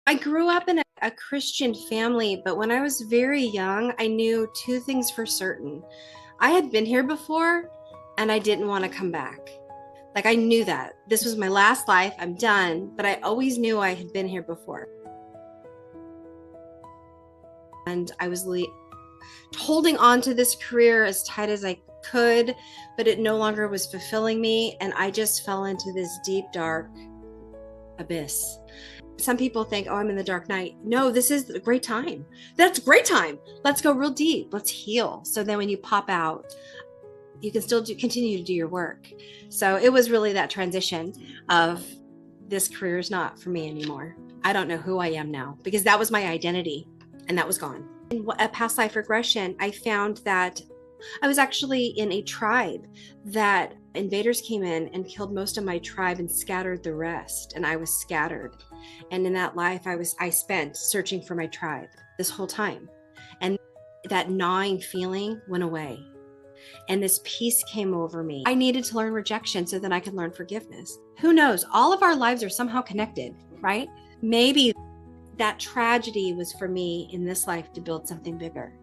I grew up in a Christian family, but when I was very young, I knew two things for certain. I had been here before and I didn't want to come back. Like I knew that this was my last life, I'm done, but I always knew I had been here before. And I was holding on to this career as tight as I could, but it no longer was fulfilling me. And I just fell into this deep, dark abyss. Some people think, oh, I'm in the dark night. No, this is a great time. That's a great time. Let's go real deep. Let's heal. So then when you pop out, you can still continue to do your work. So it was really that transition of this career is not for me anymore. I don't know who I am now because that was my identity and that was gone. In a past life regression, I found that I was actually in a tribe that invaders came in and killed most of my tribe and scattered the rest, and I was scattered. And in that life I spent searching for my tribe this whole time, and that gnawing feeling went away and this peace came over me. I needed to learn rejection so then I could learn forgiveness. Who knows, all of our lives are somehow connected, right? Maybe that tragedy was for me in this life to build something bigger.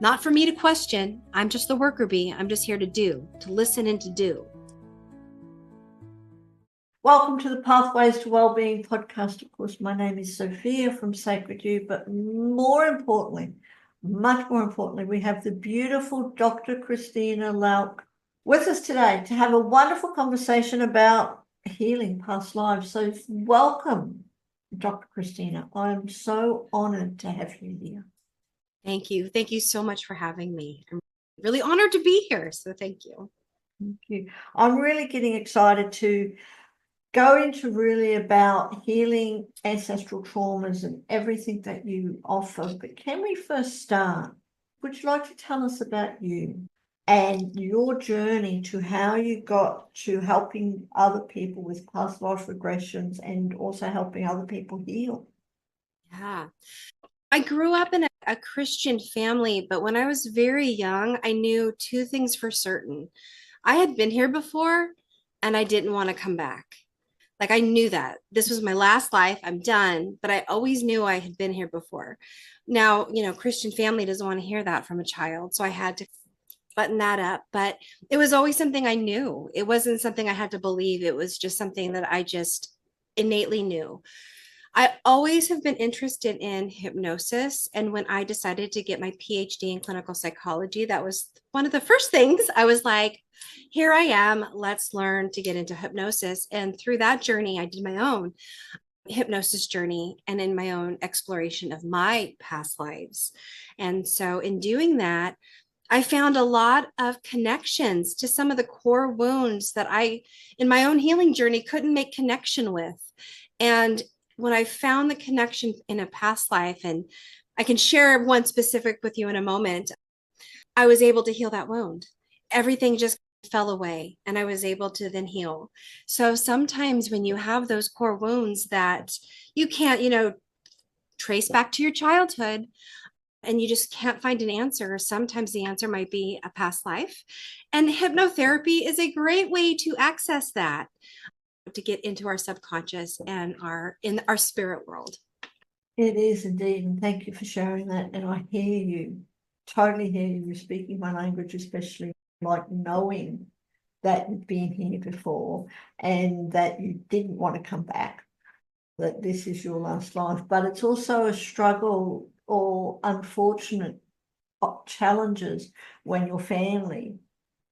Not for me to question. I'm just the worker bee. I'm just here to do, to listen and to do. Welcome to the Pathways to Wellbeing podcast. Of course, my name is Sophia from Sacred You, but more importantly, much more importantly, we have the beautiful Dr. Cristina Louk with us today to have a wonderful conversation about healing past lives. So welcome, Dr. Cristina. I'm so honored to have you here. Thank you. Thank you so much for having me. I'm really honored to be here. So thank you. Thank you. I'm really getting excited to go into really about healing ancestral traumas and everything that you offer. But can we first start? Would you like to tell us about you and your journey to how you got to helping other people with past life regressions and also helping other people heal? Yeah. I grew up in a Christian family, but when I was very young, I knew two things for certain. I had been here before and I didn't want to come back. Like I knew that this was my last life, I'm done, but I always knew I had been here before. Now, Christian family doesn't want to hear that from a child. So I had to button that up, but it was always something I knew. It wasn't something I had to believe. It was just something that I just innately knew. I always have been interested in hypnosis. And when I decided to get my PhD in clinical psychology, that was one of the first things I was like, here I am, let's learn to get into hypnosis. And through that journey, I did my own hypnosis journey and in my own exploration of my past lives. And so in doing that, I found a lot of connections to some of the core wounds that I, in my own healing journey, couldn't make connection with. And when I found the connection in a past life, and I can share one specific with you in a moment, I was able to heal that wound. Everything just fell away and I was able to then heal. So sometimes when you have those core wounds that you can't, trace back to your childhood, and you just can't find an answer, sometimes the answer might be a past life. And hypnotherapy is a great way to access that, to get into our subconscious and in our spirit world. It is indeed, and thank you for sharing that. And I hear you, totally hear you. You're speaking my language, especially like knowing that you've been here before and that you didn't want to come back, that this is your last life. But it's also a struggle or unfortunate challenges when your family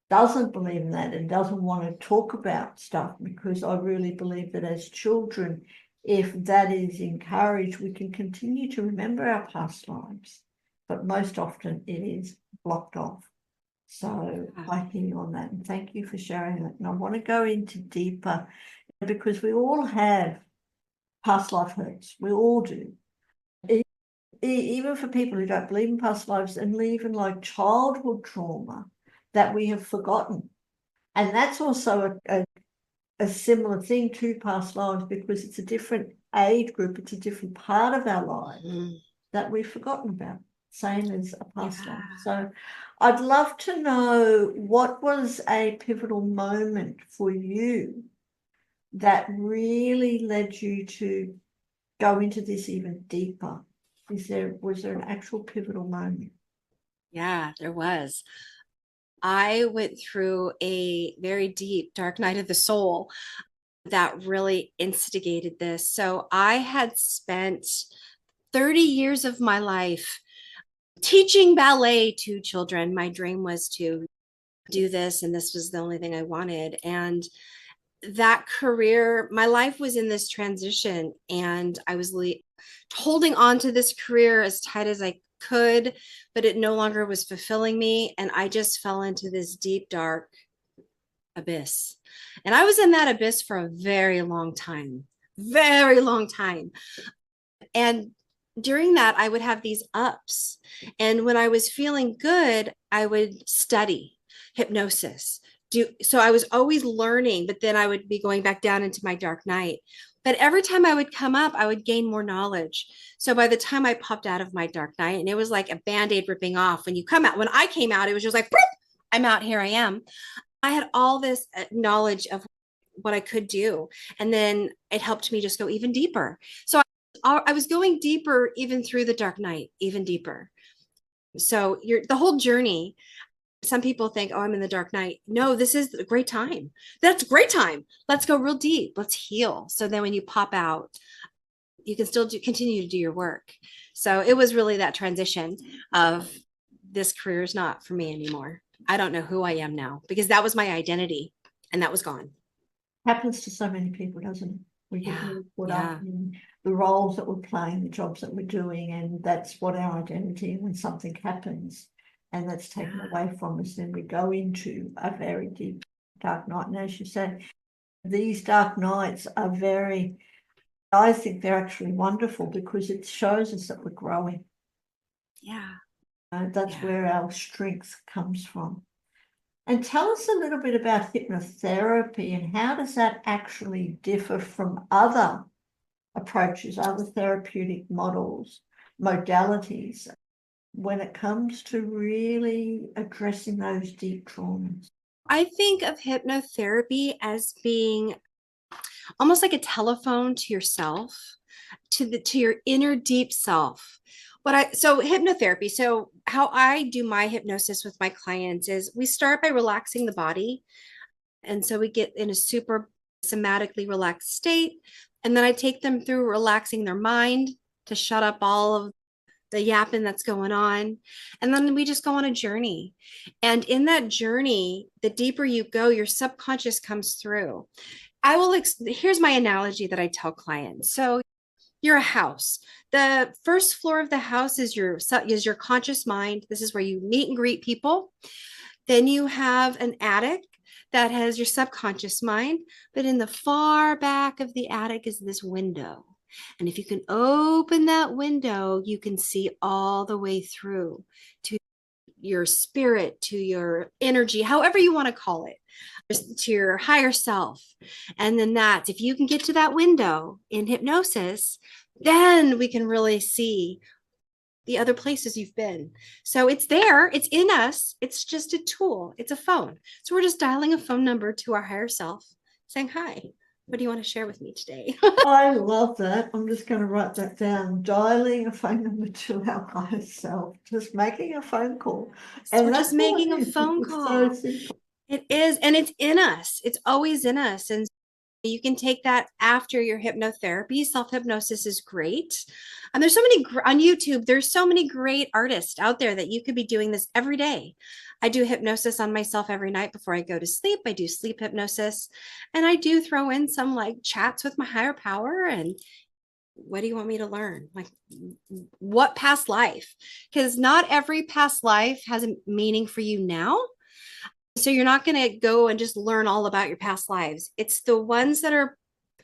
doesn't believe in that and doesn't want to talk about stuff, because I really believe that as children, if that is encouraged, we can continue to remember our past lives, but most often it is blocked off. So I hear you on that, and thank you for sharing that. And I want to go into deeper because we all have past life hurts. We all do. Even for people who don't believe in past lives, and even like childhood trauma that we have forgotten. And that's also a similar thing to past lives, because it's a different age group, it's a different part of our life that we've forgotten about, same as a past life. So I'd love to know, what was a pivotal moment for you that really led you to go into this even deeper? Was there an actual pivotal moment? Yeah, there was. I went through a very deep dark night of the soul that really instigated this. So I had spent 30 years of my life teaching ballet to children. My dream was to do this, and this was the only thing I wanted. And that career, my life was in this transition, and I was holding on to this career as tight as I could, but it no longer was fulfilling me. And I just fell into this deep, dark abyss. And I was in that abyss for a very long time, very long time. And during that, I would have these ups. And when I was feeling good, I would study hypnosis. So I was always learning, but then I would be going back down into my dark night. But every time I would come up, I would gain more knowledge. So by the time I popped out of my dark night, and it was like a band-aid ripping off. When you come out, when I came out, it was just like, I'm out, here I am. I had all this knowledge of what I could do. And then it helped me just go even deeper. So I was going deeper even through the dark night, even deeper. So the whole journey. Some people think, oh, I'm in the dark night. No, this is a great time. That's a great time. Let's go real deep. Let's heal. So then when you pop out, you can still continue to do your work. So it was really that transition of this career is not for me anymore. I don't know who I am now, because that was my identity and that was gone. Happens to so many people, doesn't it? We get Yeah. really caught up Yeah. in the roles that we're playing, the jobs that we're doing, and that's what our identity. And when something happens and that's taken Yeah. away from us, then we go into a very deep dark night. And as you said, these dark nights are I think they're actually wonderful because it shows us that we're growing. Yeah. That's Yeah. where our strength comes from. And tell us a little bit about hypnotherapy and how does that actually differ from other approaches, other therapeutic modalities, when it comes to really addressing those deep traumas? I think of hypnotherapy as being almost like a telephone to yourself, to your inner deep self. So hypnotherapy, so how I do my hypnosis with my clients is we start by relaxing the body, and so we get in a super somatically relaxed state, and then I take them through relaxing their mind to shut up all of the yapping that's going on. And then we just go on a journey. And in that journey, the deeper you go, your subconscious comes through. Here's my analogy that I tell clients. So you're a house. The first floor of the house is your conscious mind. This is where you meet and greet people. Then you have an attic that has your subconscious mind, but in the far back of the attic is this window. And if you can open that window, you can see all the way through to your spirit, to your energy, however you want to call it, to your higher self. And then if you can get to that window in hypnosis, then we can really see the other places you've been. So it's there, it's in us. It's just a tool, it's a phone. So we're just dialing a phone number to our higher self saying, hi, what do you want to share with me today? I love that. I'm just going to write that down. Dialing a phone number to our higher self, just making a phone call. So And we're that's just all it making a is. phone It's so call. simple. It is, and it's in us. It's always in us. And you can take that after your hypnotherapy. Self-hypnosis is great. And there's so many on YouTube, there's so many great artists out there that you could be doing this every day. I do hypnosis on myself every night before I go to sleep. I do sleep hypnosis, and I do throw in some like chats with my higher power and what do you want me to learn? Like, what past life? Because not every past life has a meaning for you now. So you're not going to go and just learn all about your past lives. It's the ones that are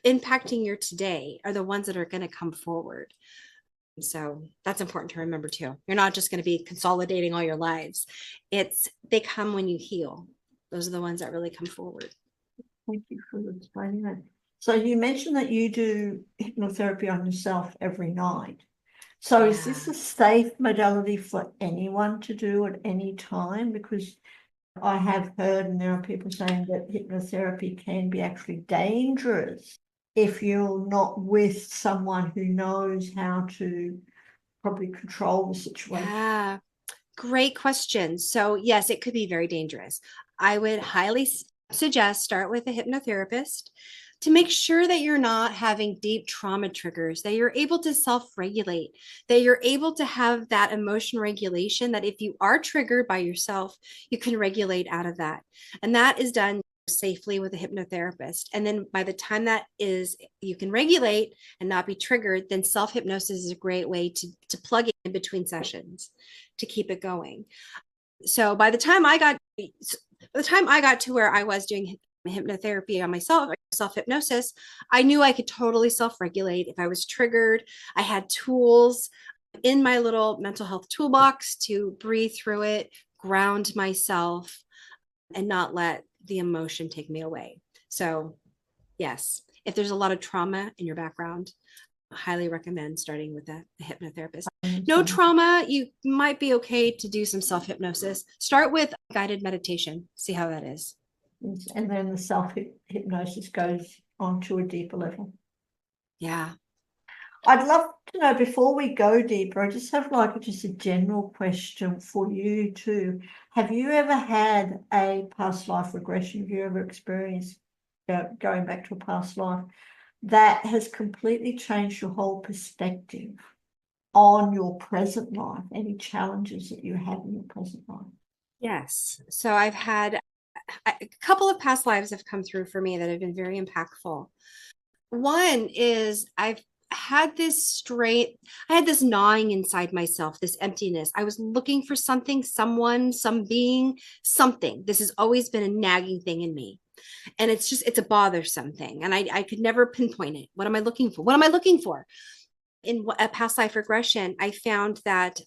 impacting your today are the ones that are going to come forward. So that's important to remember too. You're not just going to be consolidating all your lives. They come when you heal. Those are the ones that really come forward. Thank you for explaining that. So you mentioned that you do hypnotherapy on yourself every night. So is this Yeah. a safe modality for anyone to do at any time? Because I have heard, and there are people saying that hypnotherapy can be actually dangerous if you're not with someone who knows how to probably control the situation? Yeah, great question. So, yes, it could be very dangerous. I would highly suggest start with a hypnotherapist to make sure that you're not having deep trauma triggers, that you're able to self regulate, that you're able to have that emotion regulation, that if you are triggered by yourself, you can regulate out of that. And that is done safely with a hypnotherapist. And then by the time that is, you can regulate and not be triggered, then self hypnosis is a great way to plug it in between sessions to keep it going. So by the time I got to where I was doing hypnotherapy on myself, self hypnosis, I knew I could totally self regulate if I was triggered. I had tools in my little mental health toolbox to breathe through it, ground myself, and not let the emotion take me away. So, yes, if there's a lot of trauma in your background, I highly recommend starting with a hypnotherapist. No trauma, you might be okay to do some self hypnosis. Start with guided meditation, see how that is. And then the self-hypnosis goes on to a deeper level. Yeah. I'd love to know, before we go deeper, I just have just a general question for you too. Have you ever had a past life regression? Have you ever experienced going back to a past life that has completely changed your whole perspective on your present life? Any challenges that you have in your present life? Yes. So I've had a couple of past lives have come through for me that have been very impactful. One is I had this gnawing inside myself, this emptiness. I was looking for something, someone, some being, something. This has always been a nagging thing in me. And it's a bothersome thing. And I could never pinpoint it. What am I looking for? What am I looking for? In a past life regression, I found that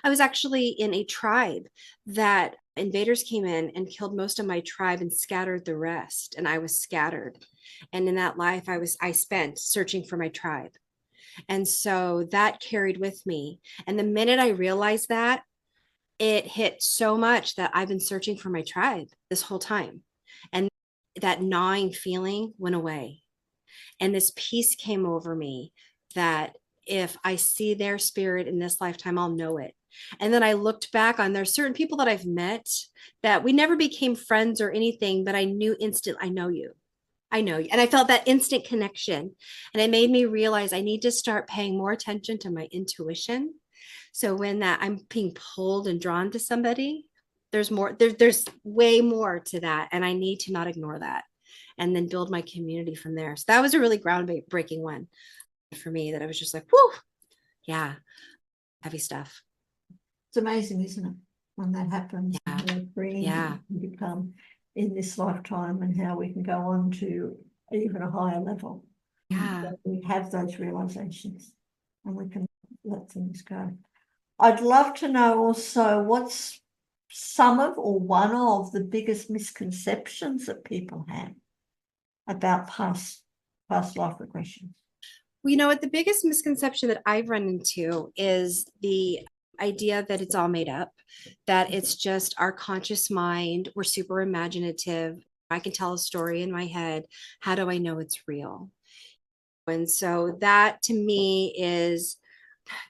I was actually in a tribe that invaders came in and killed most of my tribe and scattered the rest. And I was scattered. And in that life, I spent searching for my tribe. And so that carried with me. And the minute I realized that, it hit so much that I've been searching for my tribe this whole time. And that gnawing feeling went away. And this peace came over me that if I see their spirit in this lifetime, I'll know it. And then I looked back on there's certain people that I've met that we never became friends or anything, but I knew instant, I know you. I know you. And I felt that instant connection. And it made me realize I need to start paying more attention to my intuition. So when that I'm being pulled and drawn to somebody, there's way more to that. And I need to not ignore that and then build my community from there. So that was a really groundbreaking one for me that I was just like, whoo, yeah, heavy stuff. It's amazing, isn't it, when that happens? Yeah. How freeing Yeah. we can become in this lifetime, and how we can go on to even a higher level. Yeah. We have those realizations and we can let things go. I'd love to know also what's some of or one of the biggest misconceptions that people have about past life regressions. Well, you know what? The biggest misconception that I've run into is the idea that it's all made up, that it's just our conscious mind. We're super imaginative. I can tell a story in my head. How do I know it's real? And so that to me is,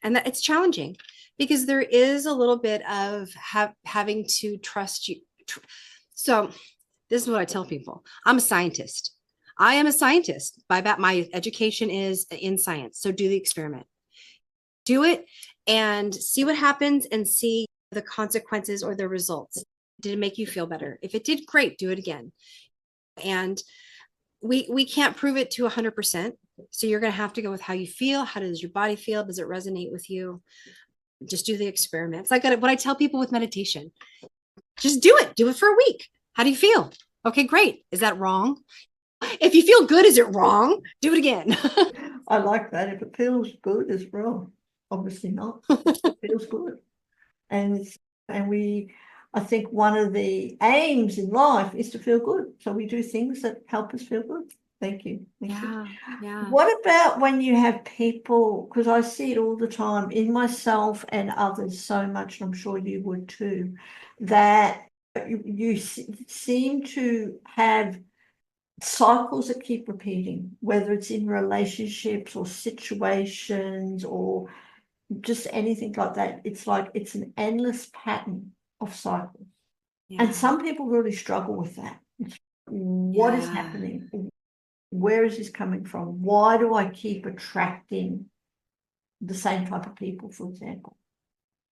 and that it's challenging because there is a little bit of having to trust you. So this is what I tell people. I'm a scientist. I am a scientist. My education is in science. So do the experiment. Do it and see what happens and see the consequences or the results. Did it make you feel better? If it did, great, do it again. And we can't prove it to 100%. So you're going to have to go with how you feel. How does your body feel? Does it resonate with you? Just do the experiment. It's like what I tell people with meditation. Just do it. Do it for a week. How do you feel? Okay, great. Is that wrong? If you feel good, is it wrong? Do it again. I like that. If it feels good, it's wrong. Obviously not. It feels good. And I think one of the aims in life is to feel good. So we do things that help us feel good. Thank you. Thank you. Yeah. What about when you have people, because I see it all the time in myself and others so much, and I'm sure you would too, that you seem to have cycles that keep repeating, whether it's in relationships or situations or just anything like that. It's like it's an endless pattern of cycles. And Yeah. some people really struggle with that. What is Yeah. happening? Where is this coming from? Why do I keep attracting the same type of people, for example?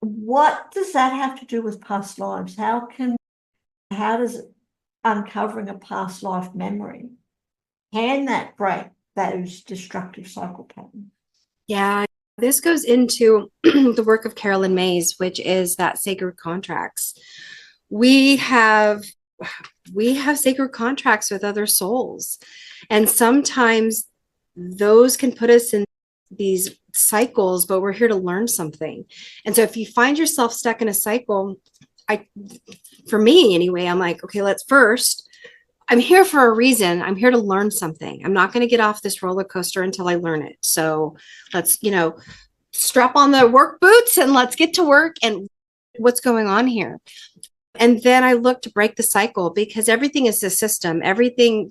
What does that have to do with past lives? How does uncovering a past life memory, can that break those destructive cycle patterns? Yeah. This goes into the work of Carolyn Mays, which is that sacred contracts. We have sacred contracts with other souls. And sometimes those can put us in these cycles, but we're here to learn something. And so if you find yourself stuck in a cycle, for me anyway, I'm like, okay, I'm here for a reason. I'm here to learn something. I'm not going to get off this roller coaster until I learn it. So let's, strap on the work boots and let's get to work and what's going on here. And then I look to break the cycle because everything is a system. Everything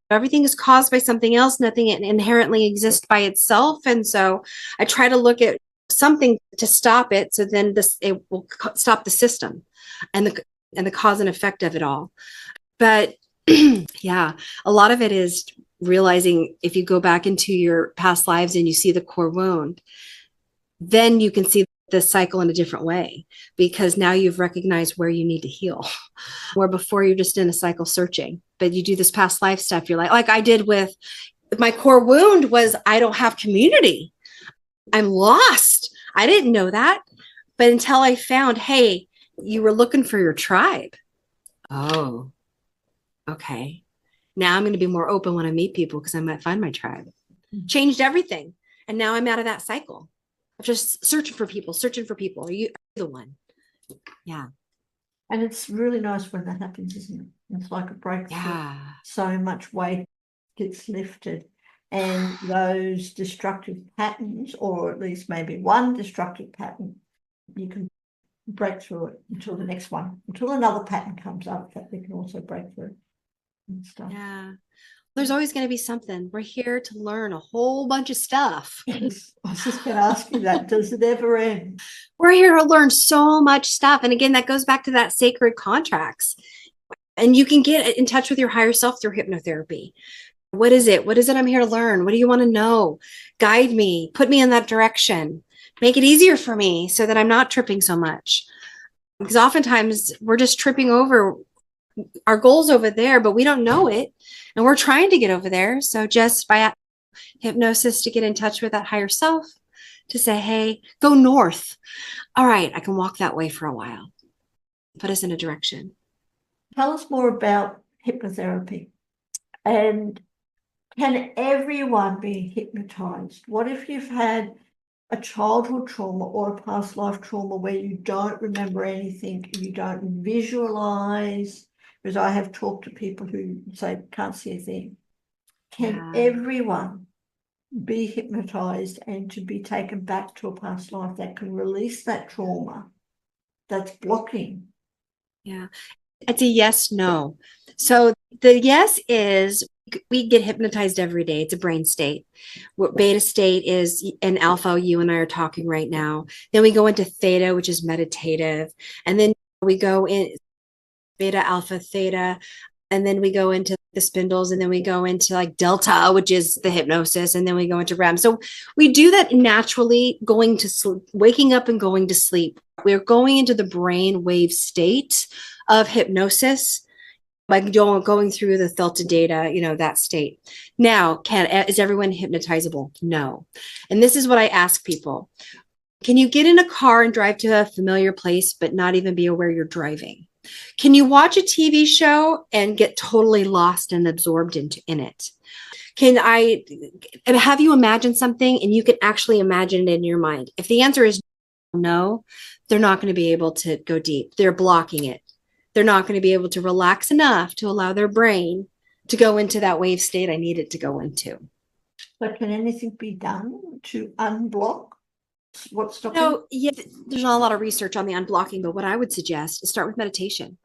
everything is caused by something else. Nothing inherently exists by itself. And so I try to look at something to stop it. So then it will stop the system and the cause and effect of it all. But yeah, a lot of it is realizing if you go back into your past lives and you see the core wound, then you can see the cycle in a different way because now you've recognized where you need to heal. Where before you're just in a cycle searching, but you do this past life stuff. You're like I did with my core wound was I don't have community. I'm lost. I didn't know that. But until I found, hey, you were looking for your tribe. Oh, okay. Now I'm going to be more open when I meet people because I might find my tribe. Changed everything. And now I'm out of that cycle. I'm just searching for people. Are you the one? Yeah. And it's really nice when that happens, isn't it? It's like a breakthrough. Yeah. So much weight gets lifted. And those destructive patterns, or at least maybe one destructive pattern, you can break through it until the next one, until another pattern comes up that we can also break through and stuff. Yeah. There's always going to be something. We're here to learn a whole bunch of stuff. Yes, I was just going to ask you that. Does it ever end? We're here to learn so much stuff. And again, that goes back to that sacred contracts. And you can get in touch with your higher self through hypnotherapy. What is it? What is it I'm here to learn? What do you want to know? Guide me, put me in that direction, make it easier for me so that I'm not tripping so much. Because oftentimes we're just tripping over our goals over there, but we don't know it. And we're trying to get over there. So just by hypnosis to get in touch with that higher self, to say, hey, go north. All right, I can walk that way for a while. Put us in a direction. Tell us more about hypnotherapy. And can everyone be hypnotized? What if you've had a childhood trauma or a past life trauma where you don't remember anything, you don't visualize? Because I have talked to people who say can't see a thing. Can everyone be hypnotized and to be taken back to a past life that can release that trauma that's blocking? Yeah. It's a yes, no. So the yes is we get hypnotized every day. It's a brain state. What beta state is an alpha, you and I are talking right now. Then we go into theta, which is meditative. And then we go in beta, alpha, theta. And then we go into the spindles, and then we go into like delta, which is the hypnosis. And then we go into REM. So we do that naturally, going to sleep, waking up and going to sleep. We're going into the brain wave state of hypnosis by going through the theta data, that state. Now, is everyone hypnotizable? No. And this is what I ask people. Can you get in a car and drive to a familiar place, but not even be aware you're driving? Can you watch a TV show and get totally lost and absorbed in it? Can I have you imagine something and you can actually imagine it in your mind? If the answer is no, they're not going to be able to go deep. They're blocking it. They're not going to be able to relax enough to allow their brain to go into that wave state I need it to go into. But can anything be done to unblock What's stopping? So, yeah, there's not a lot of research on the unblocking, but what I would suggest is start with meditation.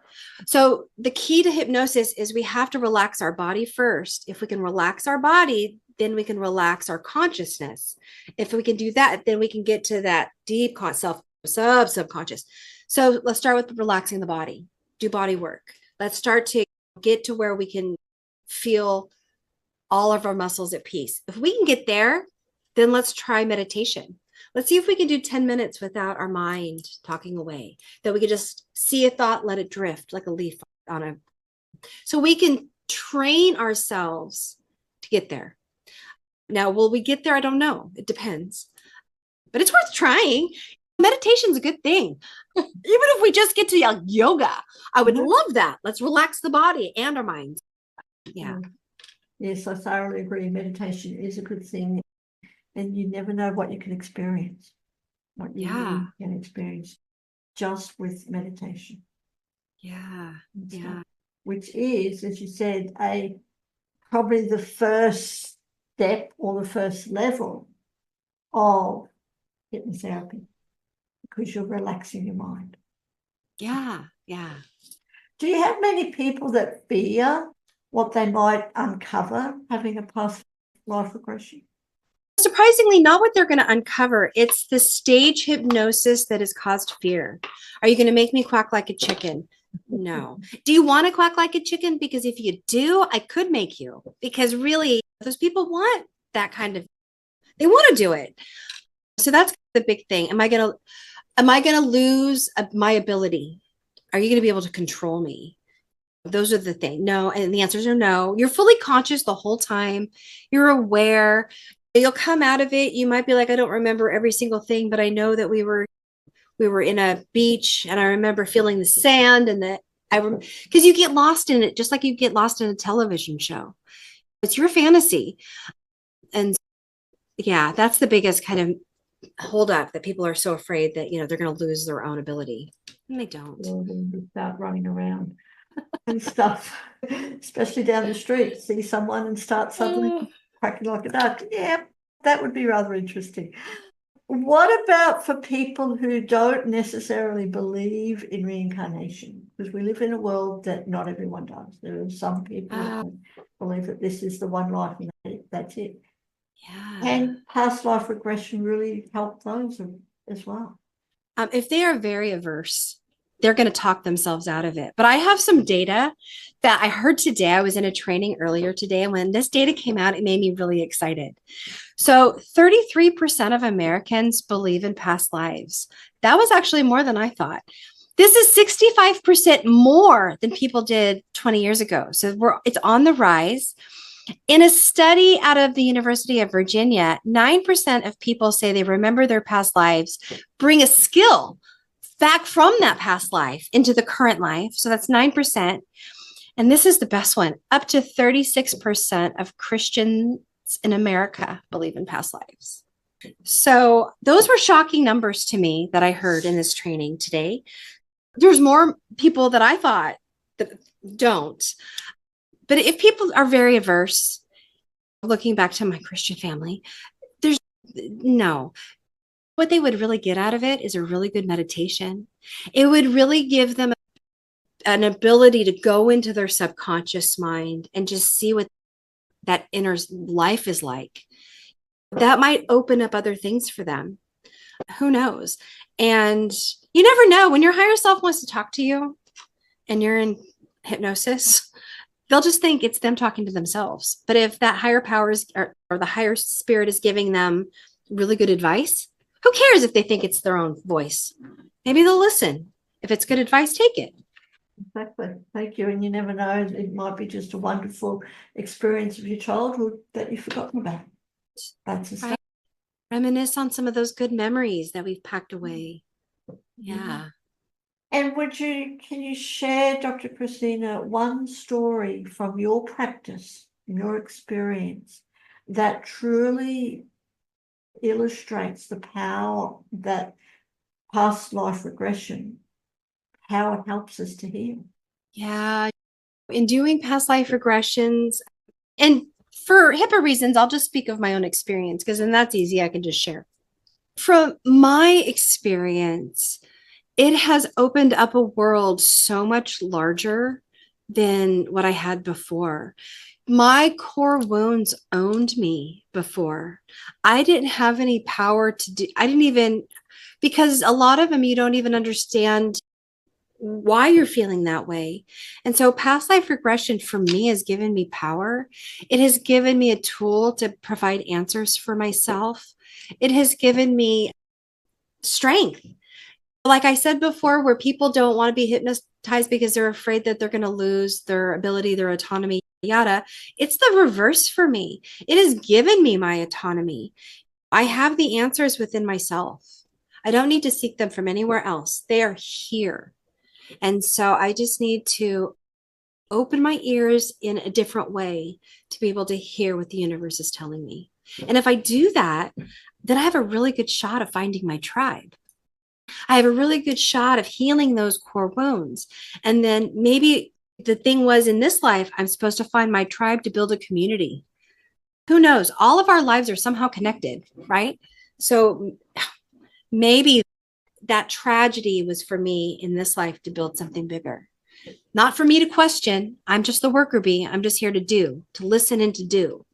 So, the key to hypnosis is we have to relax our body first. If we can relax our body, then we can relax our consciousness. If we can do that, then we can get to that deep subconscious. So, let's start with relaxing the body, do body work. Let's start to get to where we can feel all of our muscles at peace. If we can get there, then let's try meditation. Let's see if we can do 10 minutes without our mind talking away, that we could just see a thought, let it drift like a leaf on a. So we can train ourselves to get there. Now, will we get there? I don't know. It depends, but it's worth trying. Meditation's a good thing. Even if we just get to yoga, I would love that. Let's relax the body and our minds. Yeah. Yes, I thoroughly agree. Meditation is a good thing. And you never know what you can experience, what you really can experience just with meditation. Yeah. Yeah. Which is, as you said, probably the first step or the first level of hypnotherapy, because you're relaxing your mind. Yeah. Yeah. Do you have many people that fear what they might uncover having a past life regression? Surprisingly, not what they're going to uncover. It's the stage hypnosis that has caused fear. Are you going to make me quack like a chicken? No. Do you want to quack like a chicken? Because if you do, I could make you. Because really, those people want that kind of, they want to do it. So that's the big thing. Am I going to lose my ability? Are you going to be able to control me? Those are the things. No. And the answers are no. You're fully conscious the whole time. You're aware. You'll come out of it. You might be like, I don't remember every single thing, but I know that we were in a beach and I remember feeling the sand and because you get lost in it, just like you get lost in a television show. It's your fantasy. And yeah, that's the biggest kind of holdup, that people are so afraid that, they're going to lose their own ability. And they don't. They start running around and stuff, especially down the street, see someone and start suddenly quacking like a duck. Yeah, that would be rather interesting. What about for people who don't necessarily believe in reincarnation? Because we live in a world that not everyone does. There are some people that believe that this is the one life and that's it. Yeah. And past life regression really help those as well. If they are very averse, they're going to talk themselves out of it. But I have some data that I heard today. I was in a training earlier today, and when this data came out, it made me really excited. So 33% of Americans believe in past lives. That was actually more than I thought. This is 65% more than people did 20 years ago. So it's on the rise. In a study out of the University of Virginia, 9% of people say they remember their past lives, bring a skill back from that past life into the current life. So that's 9%. And this is the best one. Up to 36% of Christians in America believe in past lives. So those were shocking numbers to me that I heard in this training today. There's more people that I thought that don't. But if people are very averse, looking back to my Christian family, there's no. What they would really get out of it is a really good meditation. It would really give them an ability to go into their subconscious mind and just see what that inner life is like. That might open up other things for them. Who knows? And you never know, when your higher self wants to talk to you and you're in hypnosis, they'll just think it's them talking to themselves. But if that higher powers or the higher spirit is giving them really good advice, who cares if they think it's their own voice? Maybe they'll listen. If it's good advice, take it. Exactly. Thank you. And you never know, it might be just a wonderful experience of your childhood that you've forgotten about. That's a start. Reminisce on some of those good memories that we've packed away. Yeah. And can you share, Dr. Cristina, one story from your practice, your experience, that truly illustrates the power that past life regression, how it helps us to heal? Yeah. In doing past life regressions, and for HIPAA reasons, I'll just speak of my own experience, because then that's easy. I can just share. From my experience, it has opened up a world so much larger than what I had before. My core wounds owned me before. I didn't have any power to do, I didn't even, because a lot of them you don't even understand why you're feeling that way. And so past life regression for me has given me power. It has given me a tool to provide answers for myself. It has given me strength. Like I said before, where people don't want to be hypnotized because they're afraid that they're going to lose their ability, their autonomy, yada. It's the reverse for me. It has given me my autonomy. I have the answers within myself. I don't need to seek them from anywhere else. They are here. And so I just need to open my ears in a different way to be able to hear what the universe is telling me. And if I do that, then I have a really good shot of finding my tribe. I have a really good shot of healing those core wounds. And then maybe the thing was in this life, I'm supposed to find my tribe to build a community. Who knows? All of our lives are somehow connected, right? So maybe that tragedy was for me in this life to build something bigger. Not for me to question. I'm just the worker bee. I'm just here to do, to listen and to do.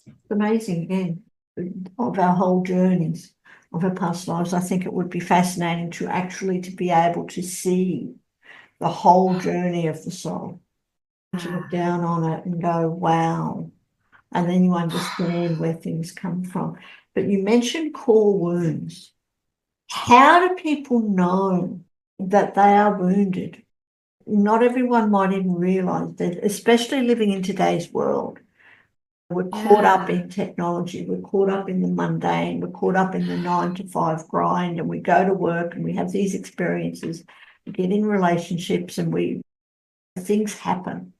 It's amazing, again, of our whole journeys of our past lives. I think it would be fascinating to actually to be able to see the whole journey of the soul, to look down on it and go, wow. And then you understand where things come from. But you mentioned core wounds. How do people know that they are wounded? Not everyone might even realize that, especially living in today's world. We're caught up in technology, we're caught up in the mundane, we're caught up in the 9 to 5 grind, and we go to work and we have these experiences, we get in relationships and things happen.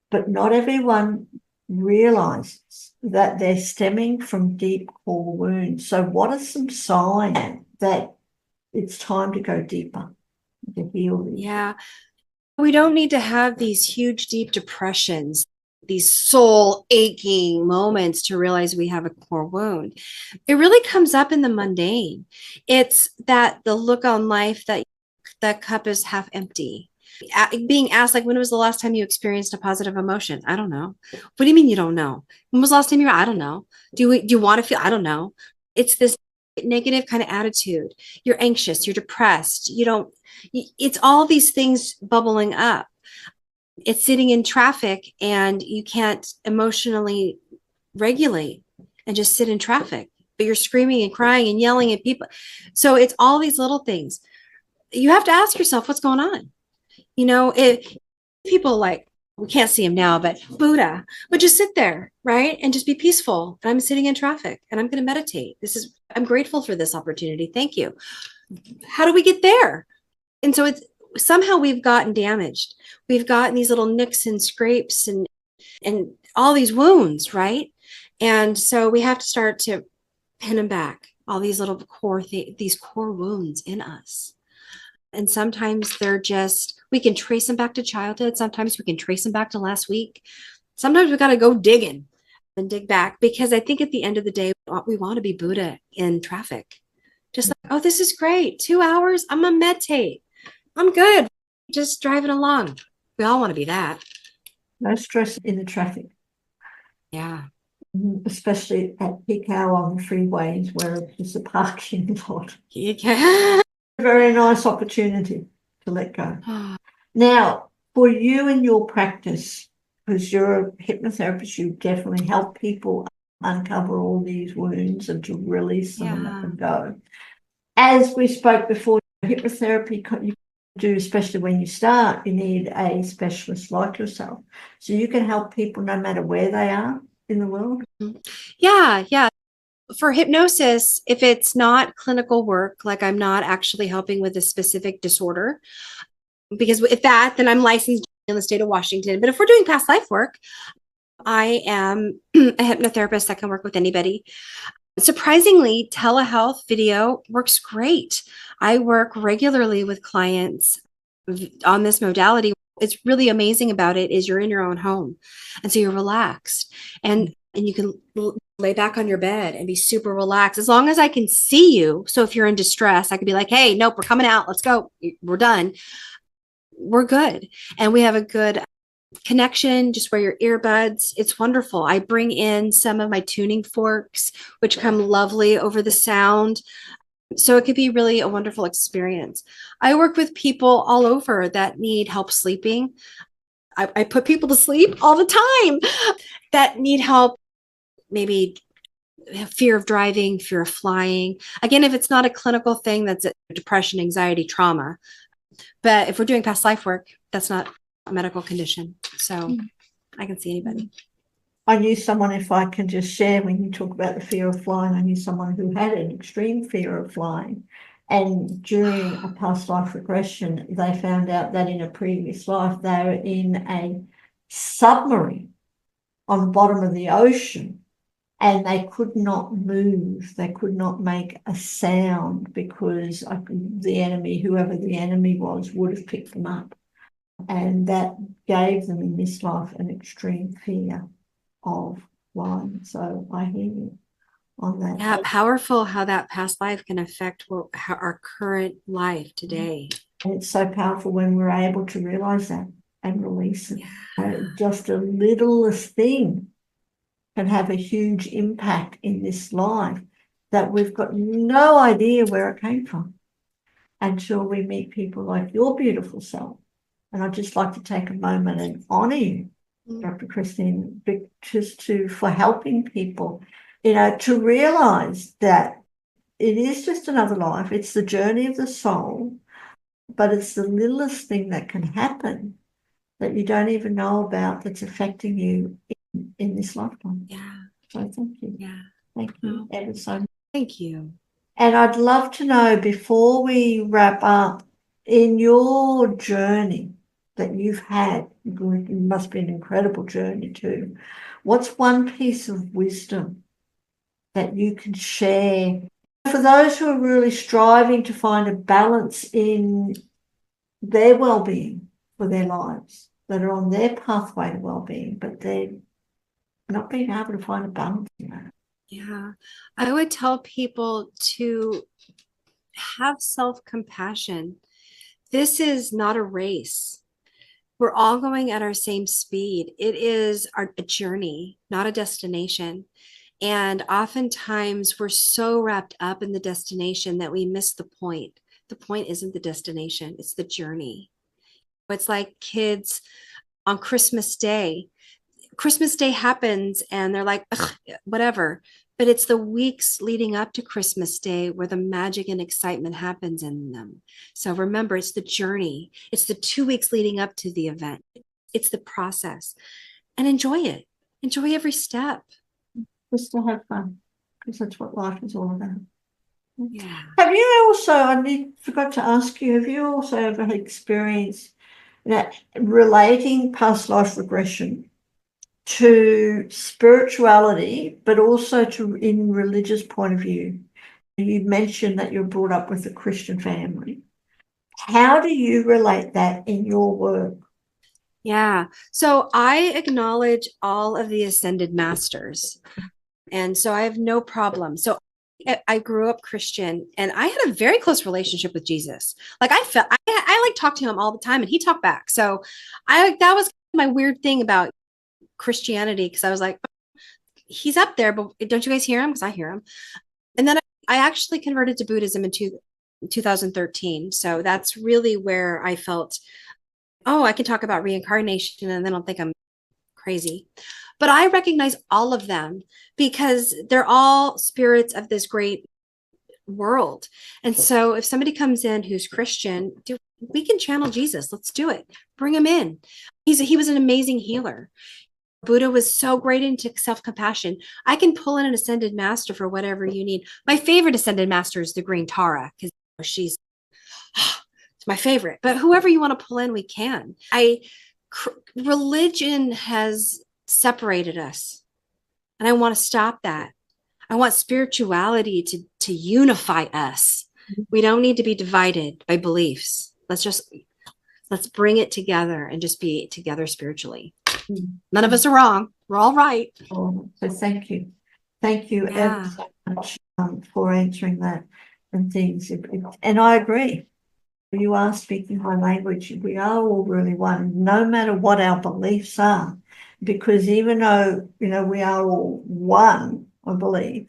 But not everyone realizes that they're stemming from deep core wounds. So what are some signs that it's time to go deeper, to heal these? Yeah. We don't need to have these huge, deep depressions, these soul aching moments to realize we have a core wound. It really comes up in the mundane. It's that the look on life that that cup is half empty. Being asked, like, when was the last time you experienced a positive emotion? I don't know. What do you mean you don't know? When was the last time you were? I don't know. Do you want to feel? I don't know. It's this negative kind of attitude. You're anxious, you're depressed, you don't, it's all these things bubbling up. It's sitting in traffic and you can't emotionally regulate and just sit in traffic, but you're screaming and crying and yelling at people. So it's all these little things. You have to ask yourself what's going on. You know, if people like, we can't see him now, but Buddha would just sit there, right? And just be peaceful. And I'm sitting in traffic and I'm going to meditate. I'm grateful for this opportunity. Thank you. How do we get there? And so it's somehow we've gotten damaged. We've gotten these little nicks and scrapes and all these wounds, right? And so we have to start to pin them back, all these little these core wounds in us. And sometimes they're just, we can trace them back to childhood. Sometimes we can trace them back to last week. Sometimes we got to go digging and dig back, because I think at the end of the day, we want to be Buddha in traffic. Just like, oh, this is great. 2 hours. I'm going to meditate. I'm good. Just driving along. We all want to be that. No stress in the traffic. Yeah. Especially at peak hour on the freeways where it's just a parking lot. Yeah. Very nice opportunity to let go. Now, for you and your practice, because you're a hypnotherapist, you definitely help people uncover all these wounds and to release them and let them go. As we spoke before, hypnotherapy you do, especially when you start, you need a specialist like yourself. So you can help people no matter where they are in the world. Yeah, yeah. For hypnosis, if it's not clinical work, like I'm not actually helping with a specific disorder, because if that, then I'm licensed in the state of Washington. But if we're doing past life work, I am a hypnotherapist that can work with anybody. Surprisingly, telehealth video works great. I work regularly with clients on this modality. It's really amazing about it is you're in your own home. And so you're relaxed and you can lay back on your bed and be super relaxed as long as I can see you. So if you're in distress, I could be like, hey, nope, we're coming out. Let's go. We're done. We're good. And we have a good connection. Just wear your earbuds. It's wonderful. I bring in some of my tuning forks, which come lovely over the sound. So it could be really a wonderful experience. I work with people all over that need help sleeping. I put people to sleep all the time that need help, maybe fear of driving, fear of flying. Again, if it's not a clinical thing, that's a depression, anxiety, trauma. But if we're doing past life work, that's not a medical condition. So I can see anybody. I knew someone, if I can just share, when you talk about the fear of flying, I knew someone who had an extreme fear of flying. And during a past life regression, they found out that in a previous life, they were in a submarine on the bottom of the ocean, and they could not move. They could not make a sound because the enemy, whoever the enemy was, would have picked them up. And that gave them in this life an extreme fear of flying. So I hear you on that. Yeah, powerful how that past life can affect how our current life today. And it's so powerful when we're able to realize that and release it. Yeah. Just a littlest thing can have a huge impact in this life that we've got no idea where it came from until we meet people like your beautiful self. And I'd just like to take a moment and honor you, Dr. Christine, just for helping people, to realize that it is just another life. It's the journey of the soul, but it's the littlest thing that can happen that you don't even know about that's affecting you in this lifetime. Yeah. So thank you. Yeah. Thank you ever so much. Thank you. And I'd love to know, before we wrap up, in your journey that you've had, it must be an incredible journey too, what's one piece of wisdom that you can share for those who are really striving to find a balance in their well-being for their lives, that are on their pathway to well-being, but they're not being able to find a balance in that? Yeah. I would tell people to have self-compassion. This is not a race. We're all going at our same speed. It is a journey, not a destination. And oftentimes we're so wrapped up in the destination that we miss the point. The point isn't the destination, it's the journey. It's like kids on Christmas Day. Christmas Day happens and they're like, whatever. But it's the weeks leading up to Christmas Day where the magic and excitement happens in them. So remember, it's the journey. It's the 2 weeks leading up to the event. It's the process. And enjoy it. Enjoy every step. Just to have fun, because that's what life is all about. Yeah. Have you also, forgot to ask you, have you also ever experienced that relating past life regression to spirituality, but also to in religious point of view? You mentioned that you're brought up with a Christian family. How do you relate that in your work? Yeah. So I acknowledge all of the ascended masters. And so I have no problem. So I grew up Christian and I had a very close relationship with Jesus. Like I like talked to him all the time and he talked back. So that was my weird thing about Christianity, because I was like, he's up there, but don't you guys hear him? Because I hear him. And then I actually converted to Buddhism in 2013. So that's really where I felt, oh, I can talk about reincarnation and then I'll think I'm crazy. But I recognize all of them because they're all spirits of this great world. And so if somebody comes in who's Christian, we can channel Jesus. Let's do it. Bring him in. He was an amazing healer. Buddha was so great into self-compassion. I can pull in an ascended master for whatever you need. My favorite ascended master is the Green Tara, because she's it's my favorite. But whoever you want to pull in, we can. Religion has separated us, and I want to stop that. I want spirituality to unify us. We don't need to be divided by beliefs. Let's bring it together and just be together spiritually. None of us are wrong. We're all right. Oh, so thank you. Thank you ever Yeah. so much for answering that and things. And I agree. You are speaking my language. We are all really one, no matter what our beliefs are. Because even though, we are all one, I believe,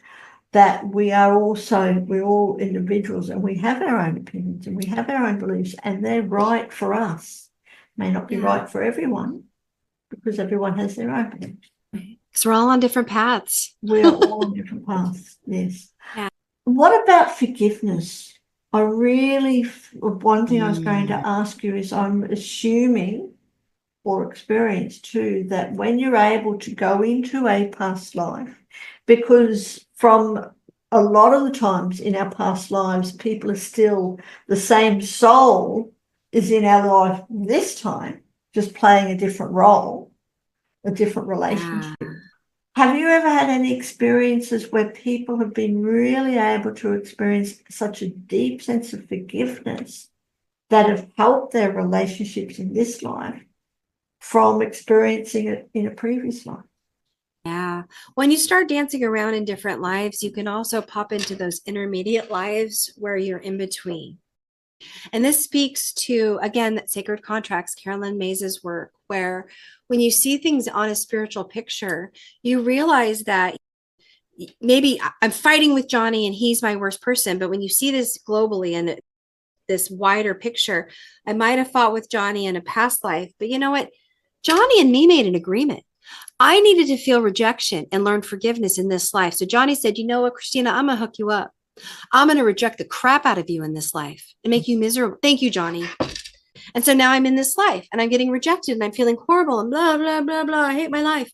that we're all individuals and we have our own opinions and we have our own beliefs and they're right for us. May not be Yeah. right for everyone because everyone has their own beliefs. Because we're all on different paths. We're all on different paths, yes. Yeah. What about forgiveness? One thing I was going to Mm. ask you is I'm assuming or experience too that when you're able to go into a past life, because from a lot of the times in our past lives, people are still the same soul is in our life this time, just playing a different role, a different Yeah. relationship. Have you ever had any experiences where people have been really able to experience such a deep sense of forgiveness that have helped their relationships in this life from experiencing it in a previous life? Yeah. When you start dancing around in different lives, you can also pop into those intermediate lives where you're in between. And this speaks to, again, that sacred contracts, Carolyn Mays's work, where when you see things on a spiritual picture, you realize that maybe I'm fighting with Johnny and he's my worst person. But when you see this globally and this wider picture, I might have fought with Johnny in a past life. But you know what? Johnny and me made an agreement. I needed to feel rejection and learn forgiveness in this life. So Johnny said, you know what, Cristina, I'm going to hook you up. I'm going to reject the crap out of you in this life and make you miserable. Thank you, Johnny. And so now I'm in this life and I'm getting rejected and I'm feeling horrible and blah, blah, blah, blah. I hate my life.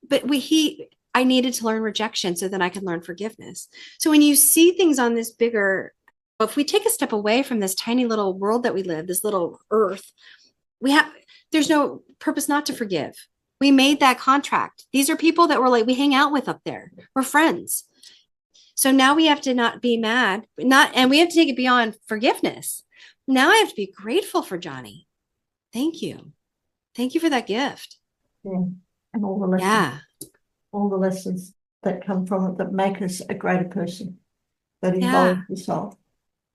But I needed to learn rejection so that I could learn forgiveness. So when you see things on this bigger, if we take a step away from this tiny little world that we live, this little earth, there's no purpose not to forgive. We made that contract. These are people that we hang out with up there. We're friends. So now we have to not be mad, and we have to take it beyond forgiveness. Now I have to be grateful for Johnny. Thank you. Thank you for that gift. Yeah. And Yeah. all the lessons that come from it that make us a greater person, that Yeah. involve the soul,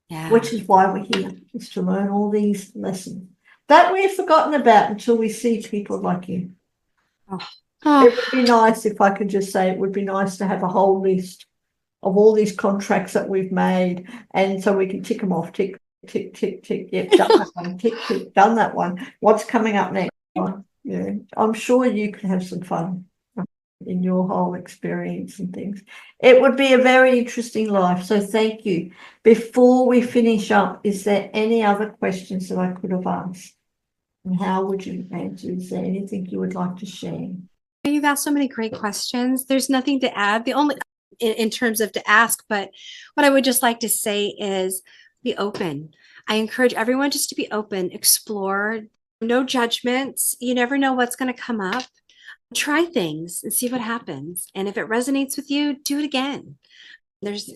Yeah. which is why we're here, is to learn all these lessons that we've forgotten about until we see people like you. Oh. It would Oh. be nice if I could just say it would be nice to have a whole list of all these contracts that we've made, and so we can tick them off. Tick, tick, tick, tick. Yep, done that one. Tick, tick, done that one. What's coming up next? Yeah, I'm sure you could have some fun in your whole experience and things. It would be a very interesting life. So thank you. Before we finish up, is there any other questions that I could have asked? And how would you answer? Is there anything you would like to share? You've asked so many great questions. There's nothing to add. The only in terms of to ask, but what I would just like to say is be open. I encourage everyone just to be open, explore, no judgments. You never know what's going to come up. Try things and see what happens. And if it resonates with you, do it again. This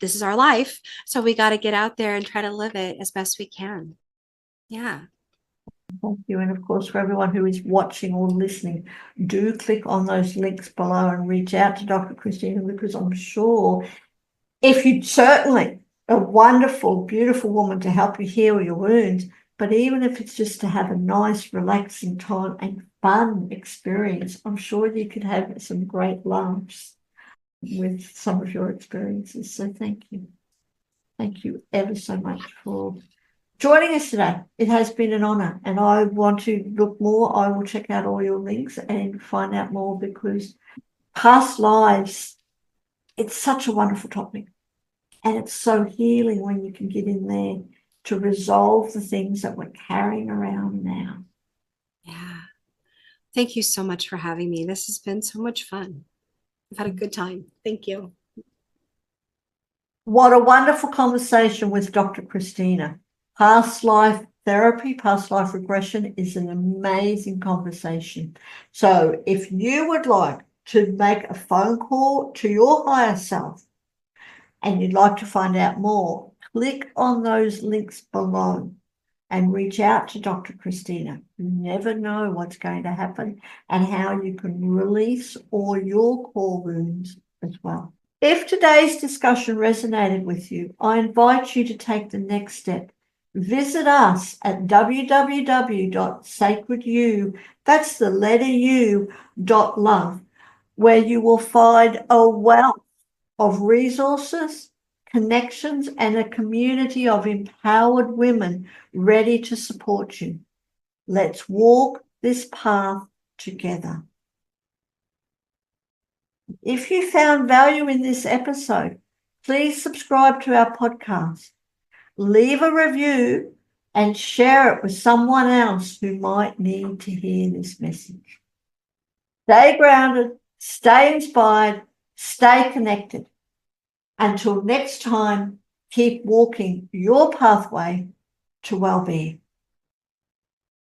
is our life, so we got to get out there and try to live it as best we can. Yeah. Thank you. And of course, for everyone who is watching or listening, do click on those links below and reach out to Dr. Cristina, because I'm sure if you certainly a wonderful, beautiful woman to help you heal your wounds, but even if it's just to have a nice, relaxing time and fun experience, I'm sure you could have some great laughs with some of your experiences. So thank you. Thank you ever so much for joining us today. It has been an honor, and I want to look more. I will check out all your links and find out more, because past lives, it's such a wonderful topic, and it's so healing when you can get in there to resolve the things that we're carrying around now. Yeah. Thank you so much for having me. This has been so much fun. I've had a good time. Thank you. What a wonderful conversation with Dr. Cristina. Past life therapy, past life regression is an amazing conversation. So if you would like to make a phone call to your higher self and you'd like to find out more, click on those links below and reach out to Dr. Cristina. You never know what's going to happen and how you can release all your core wounds as well. If today's discussion resonated with you, I invite you to take the next step. Visit us at www.sacredu, that's the letter U, .love, where you will find a wealth of resources, connections, and a community of empowered women ready to support you. Let's walk this path together. If you found value in this episode, please subscribe to our podcast, leave a review, and share it with someone else who might need to hear this message. Stay grounded, stay inspired, stay connected. Until next time, keep walking your pathway to well-being.